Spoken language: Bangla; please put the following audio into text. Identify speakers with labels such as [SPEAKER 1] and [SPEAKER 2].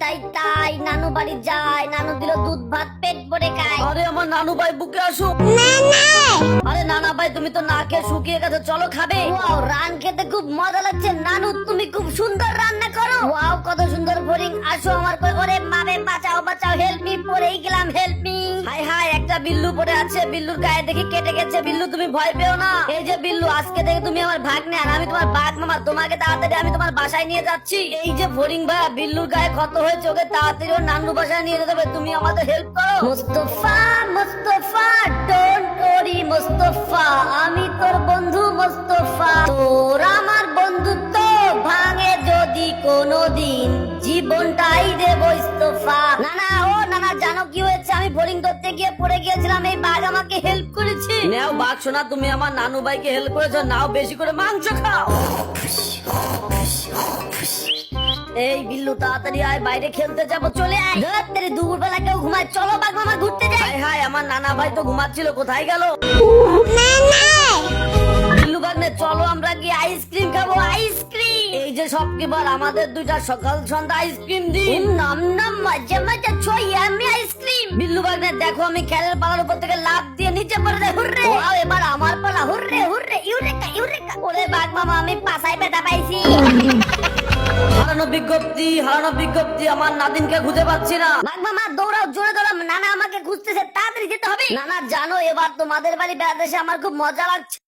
[SPEAKER 1] তাই তাই নানু বাড়ি যায়, নানু দিল দুধ ভাত পেট ভরে খায়।
[SPEAKER 2] আরে আমার নানু ভাই বুকে আসো। আরে নানা ভাই তুমি তো না খেয়ে শুকিয়ে গেছো, চলো খাবে।
[SPEAKER 1] ওয়াও, রান খেতে খুব মজা লাগছে। নানু তুমি খুব সুন্দর রান্না করো। ওয়াও, কত সুন্দর বোরিং। আসো আমার কোলে করে, মামে বাঁচাও বাঁচাও, হেল্প মি, পড়েই গেলাম, হেল্প মি।
[SPEAKER 2] হাই হাই, একটা বিল্লু পড়ে আছে, বিল্লুর গায়ে দেখি কেটে গেছে। বিল্লু তুমি ভয় পেও না, এই যে বিল্লু, আজকে থেকে তুমি আমার ভাগ্নে আর আমি তোমার বাঘ মামা। তোমাকে তাড়াতাড়ি আমি তোমার বাসায় নিয়ে যাচ্ছি। এই যে ফরিং ভাই, বিল্লুর গায়ে ক্ষত হয়েছে, ওকে তাড়াতাড়ি ওর নানু বাসায় নিয়ে যেতে হবে। তুমি আমাদের হেল্প করো।
[SPEAKER 1] মুস্তফা মুস্তফা, ডোন্ট ওরি মুস্তফা, আমি তোর বন্ধু মুস্তফা। তোর আমার বন্ধুত্ব ভাঙে যদি কোনোদিন, জীবনটাই দেব ইস্তফা। নানা, ও নানা, জানো কি হয়েছে? আমি বোরিং ধরতে গিয়ে পড়ে গিয়েছিলাম, এই বাঘ আমাকে হেল্প করেছে।
[SPEAKER 2] নাও বাঘ শোনা, তুমি আমার নানু ভাইকে হেল্প করেছো, নাও বেশি করে মাংস খাও।
[SPEAKER 1] এই বিল্লু, তাড়াতাড়ি আয়, বাইরে খেলতে যাবো, চলে আয়। রাত্রে দুপুর বেলা কেউ ঘুমায়, চলো বাঘ মামা ঘুরতে যাই।
[SPEAKER 2] হাই হাই, আমার নানা ভাই তো ঘুমাচ্ছিল, কোথায় গেল? বিল্লু ভাগ্নে, চলো আমরা গিয়ে আইসক্রিম খাবো, আইসক্রিম। এই যে সব কিবার আমাদের দুইটা সকাল সন্ধ্যা আইসক্রিম দিন।
[SPEAKER 1] নাম নাম, মজা মজা, ছয় আমি আইসক্রিম।
[SPEAKER 2] বিল্লু ভাগ্নে দেখো, আমি খেলার পালার উপর থেকে লাফ দিয়ে নিচে পড়ে যাই। হুররে!
[SPEAKER 1] ওয়াও, এবার আমার পালা, হুররে হুররে, ইউরেকা ইউরেকা। ওরে বাঘ মামা, আমি পাছায় ব্যথা পাইছি।
[SPEAKER 2] হারানো বিজ্ঞপ্তি, হারানো বিজ্ঞপ্তি, আমার নাদিনকে খুঁজে পাচ্ছি না।
[SPEAKER 1] বাঘ মামা দৌড়াও, জোরে দৌড়াও, নানা আমাকে খুঁজতেছে, তাড়াতাড়ি যেতে হবে। নানা জানো, এবার তোমাদের বাড়ি বেড়াতে এসে আমার খুব মজা লাগছে।